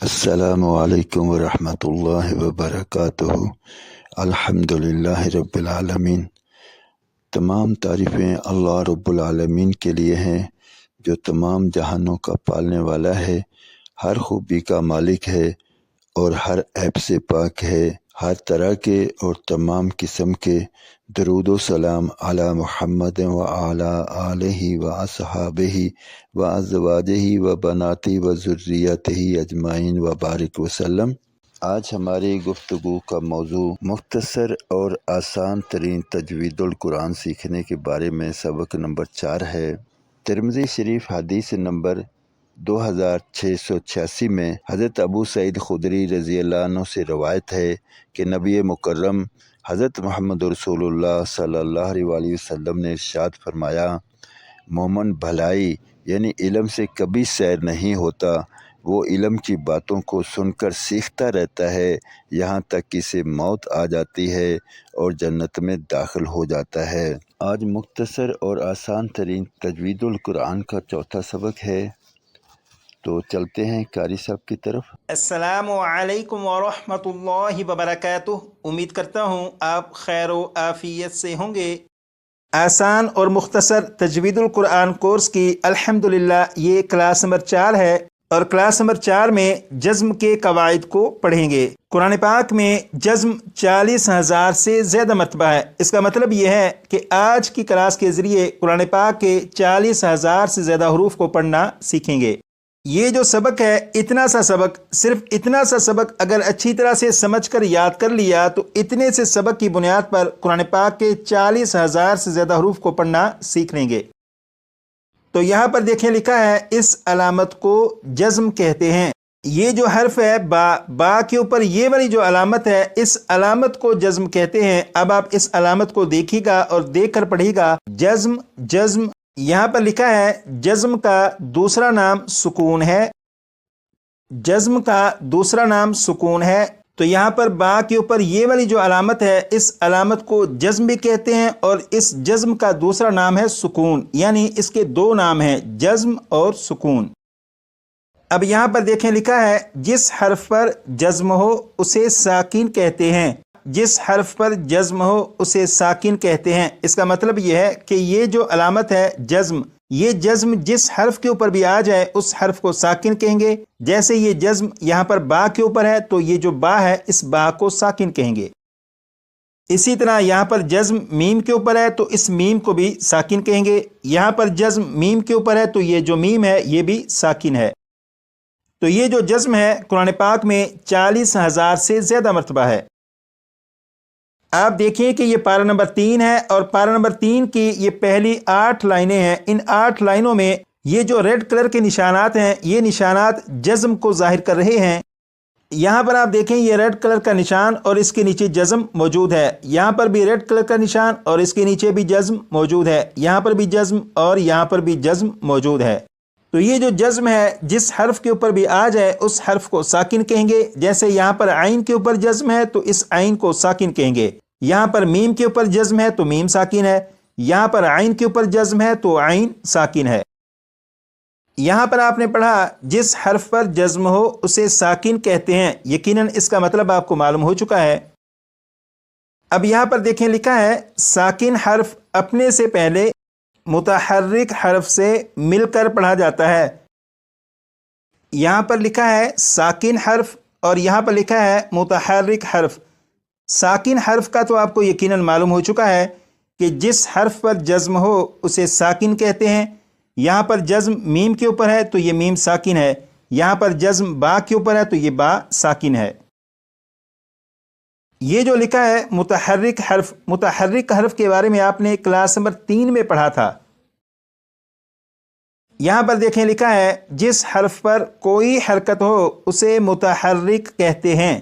السلام علیکم ورحمۃ اللہ وبرکاتہ۔ الحمدللہ رب العالمین۔ تمام تعریفیں اللہ رب العالمین کے لیے ہیں جو تمام جہانوں کا پالنے والا ہے، ہر خوبی کا مالک ہے اور ہر عیب سے پاک ہے۔ ہر طرح کے اور تمام قسم کے درود و سلام علی محمد و علی آلہ و اصحابہ و ازواجہ و بناتہ و ذریتہ اجمعین و بارک وسلم۔ آج ہماری گفتگو کا موضوع مختصر اور آسان ترین تجوید القرآن سیکھنے کے بارے میں سبق نمبر 4 ہے۔ ترمذی شریف حدیث نمبر 2686 میں حضرت ابو سعید خدری رضی اللہ عنہ سے روایت ہے کہ نبی مکرم حضرت محمد رسول اللہ صلی اللہ علیہ وسلم نے ارشاد فرمایا، مومن بھلائی یعنی علم سے کبھی سیر نہیں ہوتا، وہ علم کی باتوں کو سن کر سیکھتا رہتا ہے یہاں تک کہ اسے موت آ جاتی ہے اور جنت میں داخل ہو جاتا ہے۔ آج مختصر اور آسان ترین تجوید القرآن کا چوتھا سبق ہے، تو چلتے ہیں قاری صاحب کی طرف۔ السلام علیکم ورحمۃ اللہ وبرکاتہ۔ امید کرتا ہوں آپ خیر و عافیت سے ہوں گے۔ آسان اور مختصر تجوید القرآن کورس کی الحمدللہ یہ کلاس نمبر 4 ہے، اور کلاس نمبر 4 میں جزم کے قواعد کو پڑھیں گے۔ قرآن پاک میں جزم 40,000 سے زیادہ مرتبہ ہے۔ اس کا مطلب یہ ہے کہ آج کی کلاس کے ذریعے قرآن پاک کے 40,000 سے زیادہ حروف کو پڑھنا سیکھیں گے۔ یہ جو سبق ہے، اتنا سا سبق، صرف اتنا سا سبق اگر اچھی طرح سے سمجھ کر یاد کر لیا تو اتنے سے سبق کی بنیاد پر قرآن پاک کے 40,000 سے زیادہ حروف کو پڑھنا سیکھ لیں گے۔ تو یہاں پر دیکھیں لکھا ہے، اس علامت کو جزم کہتے ہیں۔ یہ جو حرف ہے با کے اوپر یہ والی جو علامت ہے، اس علامت کو جزم کہتے ہیں۔ اب آپ اس علامت کو دیکھیے گا اور دیکھ کر پڑھیے گا، جزم جزم۔ یہاں پر لکھا ہے جزم کا دوسرا نام سکون ہے، جزم کا دوسرا نام سکون ہے۔ تو یہاں پر با کے اوپر یہ والی جو علامت ہے، اس علامت کو جزم بھی کہتے ہیں، اور اس جزم کا دوسرا نام ہے سکون، یعنی اس کے دو نام ہیں، جزم اور سکون۔ اب یہاں پر دیکھیں لکھا ہے، جس حرف پر جزم ہو اسے ساکن کہتے ہیں، جس حرف پر جزم ہو اسے ساکن کہتے ہیں۔ اس کا مطلب یہ ہے کہ یہ جو علامت ہے جزم، یہ جزم جس حرف کے اوپر بھی آ جائے اس حرف کو ساکن کہیں گے۔ جیسے یہ جزم یہاں پر با کے اوپر ہے تو یہ جو با ہے اس با کو ساکن کہیں گے۔ اسی طرح یہاں پر جزم میم کے اوپر ہے تو اس میم کو بھی ساکن کہیں گے۔ یہاں پر جزم میم کے اوپر ہے تو یہ جو میم ہے یہ بھی ساکن ہے۔ تو یہ جو جزم ہے قرآن پاک میں 40,000 سے زیادہ مرتبہ ہے۔ آپ دیکھیں کہ یہ پارہ نمبر 3 ہے، اور پارہ نمبر 3 کی یہ پہلی 8 لائنیں ہیں۔ ان 8 لائنوں میں یہ جو ریڈ کلر کے نشانات ہیں، یہ نشانات جزم کو ظاہر کر رہے ہیں۔ یہاں پر آپ دیکھیں یہ ریڈ کلر کا نشان اور اس کے نیچے جزم موجود ہے، یہاں پر بھی ریڈ کلر کا نشان اور اس کے نیچے بھی جزم موجود ہے، یہاں پر بھی جزم اور یہاں پر بھی جزم موجود ہے۔ تو یہ جو جزم ہے جس حرف کے اوپر بھی آ جائے اس حرف کو ساکن کہیں گے۔ جیسے یہاں پر عین کے اوپر جزم ہے تو اس عین کو ساکن کہیں گے، یہاں پر میم کے اوپر جزم ہے تو میم ساکن ہے، یہاں پر عین کے اوپر جزم ہے تو عین ساکن ہے۔ یہاں پر آپ نے پڑھا جس حرف پر جزم ہو اسے ساکن کہتے ہیں، یقیناً اس کا مطلب آپ کو معلوم ہو چکا ہے۔ اب یہاں پر دیکھیں لکھا ہے، ساکن حرف اپنے سے پہلے متحرک حرف سے مل کر پڑھا جاتا ہے۔ یہاں پر لکھا ہے ساکن حرف اور یہاں پر لکھا ہے متحرک حرف۔ ساکن حرف کا تو آپ کو یقیناً معلوم ہو چکا ہے کہ جس حرف پر جزم ہو اسے ساکن کہتے ہیں۔ یہاں پر جزم میم کے اوپر ہے تو یہ میم ساکن ہے، یہاں پر جزم با کے اوپر ہے تو یہ با ساکن ہے۔ یہ جو لکھا ہے متحرک حرف، متحرک حرف کے بارے میں آپ نے کلاس نمبر 3 میں پڑھا تھا۔ یہاں پر دیکھیں لکھا ہے جس حرف پر کوئی حرکت ہو اسے متحرک کہتے ہیں۔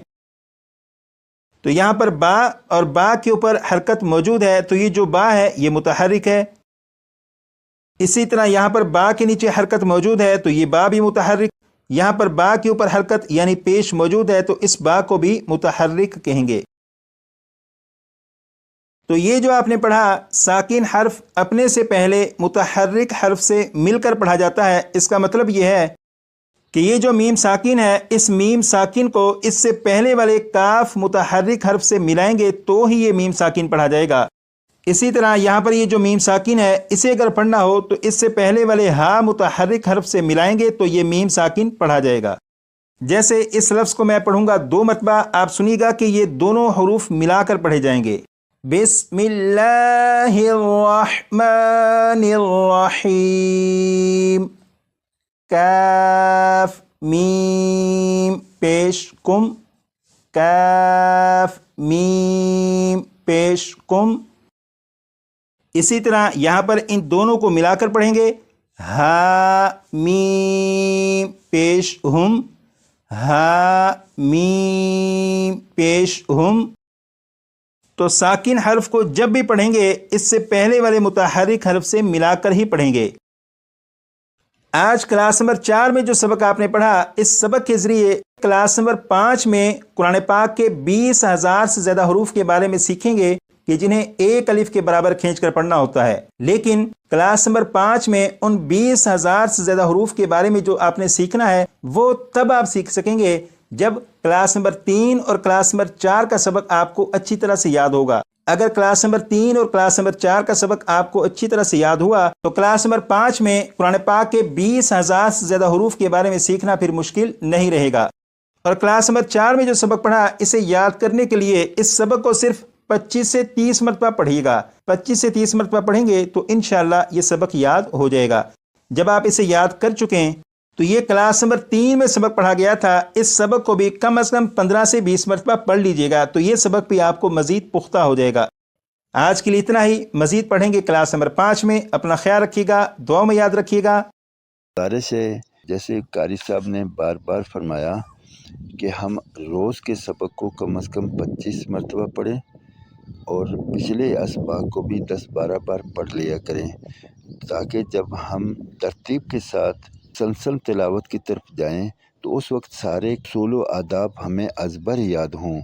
تو یہاں پر با اور با کے اوپر حرکت موجود ہے تو یہ جو با ہے یہ متحرک ہے۔ اسی طرح یہاں پر با کے نیچے حرکت موجود ہے تو یہ با بھی متحرک، یہاں پر با کے اوپر حرکت یعنی پیش موجود ہے تو اس با کو بھی متحرک کہیں گے۔ تو یہ جو آپ نے پڑھا ساکن حرف اپنے سے پہلے متحرک حرف سے مل کر پڑھا جاتا ہے، اس کا مطلب یہ ہے کہ یہ جو میم ساکن ہے اس میم ساکن کو اس سے پہلے والے کاف متحرک حرف سے ملائیں گے تو ہی یہ میم ساکن پڑھا جائے گا۔ اسی طرح یہاں پر یہ جو میم ساکن ہے اسے اگر پڑھنا ہو تو اس سے پہلے والے ہا متحرک حرف سے ملائیں گے تو یہ میم ساکن پڑھا جائے گا۔ جیسے اس لفظ کو میں پڑھوں گا 2 مرتبہ، آپ سنیے گا کہ یہ دونوں حروف ملا کر پڑھے جائیں گے۔ بسم اللہ الرحمن الرحیم، کاف میم پیش کم، کاف میم پیش کم۔ اسی طرح یہاں پر ان دونوں کو ملا کر پڑھیں گے، ہا میم پیش ہم، ہا میم پیش ہم۔ تو ساکن حرف کو جب بھی پڑھیں گے اس سے پہلے والے متحرک حرف سے ملا کر ہی پڑھیں گے۔ آج کلاس نمبر 4 میں جو سبق آپ نے پڑھا، اس سبق کے ذریعے کلاس نمبر 5 میں قرآن پاک کے 20,000 سے زیادہ حروف کے بارے میں سیکھیں گے کہ جنہیں ایک الف کے برابر کھینچ کر پڑھنا ہوتا ہے۔ لیکن کلاس نمبر 5 میں ان 20,000 سے زیادہ حروف کے بارے میں جو آپ نے سیکھنا ہے وہ تب آپ سیکھ سکیں گے جب کلاس نمبر 3 اور کلاس نمبر 4 کا سبق آپ کو اچھی طرح سے یاد ہوگا۔ اگر کلاس نمبر 3 اور کلاس نمبر 4 کا سبق آپ کو اچھی طرح سے یاد ہوا تو کلاس نمبر 5 میں قرآن پاک کے 20,000 سے زیادہ حروف کے بارے میں سیکھنا پھر مشکل نہیں رہے گا۔ اور کلاس نمبر 4 میں جو سبق پڑھا اسے یاد کرنے کے لیے اس سبق کو صرف 25 سے 30 مرتبہ پڑھیے گا۔ 25 سے 30 مرتبہ پڑھیں گے تو انشاءاللہ یہ سبق یاد ہو جائے گا۔ جب آپ اسے یاد کر چکے ہیں تو یہ کلاس نمبر 3 میں سبق پڑھا گیا تھا، اس سبق کو بھی کم از کم 15 سے 20 مرتبہ پڑھ لیجئے گا تو یہ سبق بھی آپ کو مزید پختہ ہو جائے گا۔ آج کے لیے اتنا ہی، مزید پڑھیں گے کلاس نمبر 5 میں۔ اپنا خیال رکھیے گا، دعا میں یاد رکھیے گا۔ گزارش ہے جیسے قاری صاحب نے بار بار فرمایا کہ ہم روز کے سبق کو کم از کم 25 مرتبہ پڑھیں اور پچھلے اسباق کو بھی 10-12 بار پڑھ لیا کریں، تاکہ جب ہم ترتیب کے ساتھ مسلسل تلاوت کی طرف جائیں تو اس وقت سارے اصول و آداب ہمیں ازبر یاد ہوں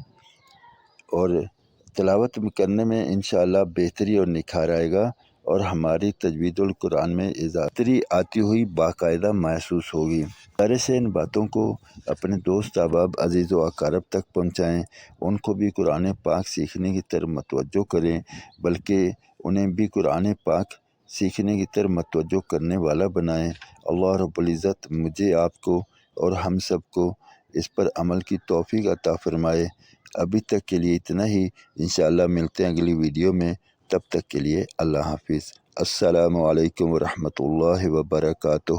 اور تلاوت کرنے میں انشاءاللہ بہتری اور نکھار آئے گا اور ہماری تجوید القرآن میں اضافری آتی ہوئی باقاعدہ محسوس ہوگی۔ گزارش ہے ان باتوں کو اپنے دوست احباب عزیز و اقارب تک پہنچائیں، ان کو بھی قرآن پاک سیکھنے کی طرف متوجہ کریں، بلکہ انہیں بھی قرآن پاک سیکھنے کی طرف متوجہ کرنے والا بنائیں۔ اللہ رب العزت مجھے، آپ کو اور ہم سب کو اس پر عمل کی توفیق عطا فرمائے۔ ابھی تک کے لیے اتنا ہی، انشاءاللہ ملتے ہیں اگلی ویڈیو میں، تب تک کے لیے اللہ حافظ۔ السلام علیکم ورحمۃ اللہ وبرکاتہ۔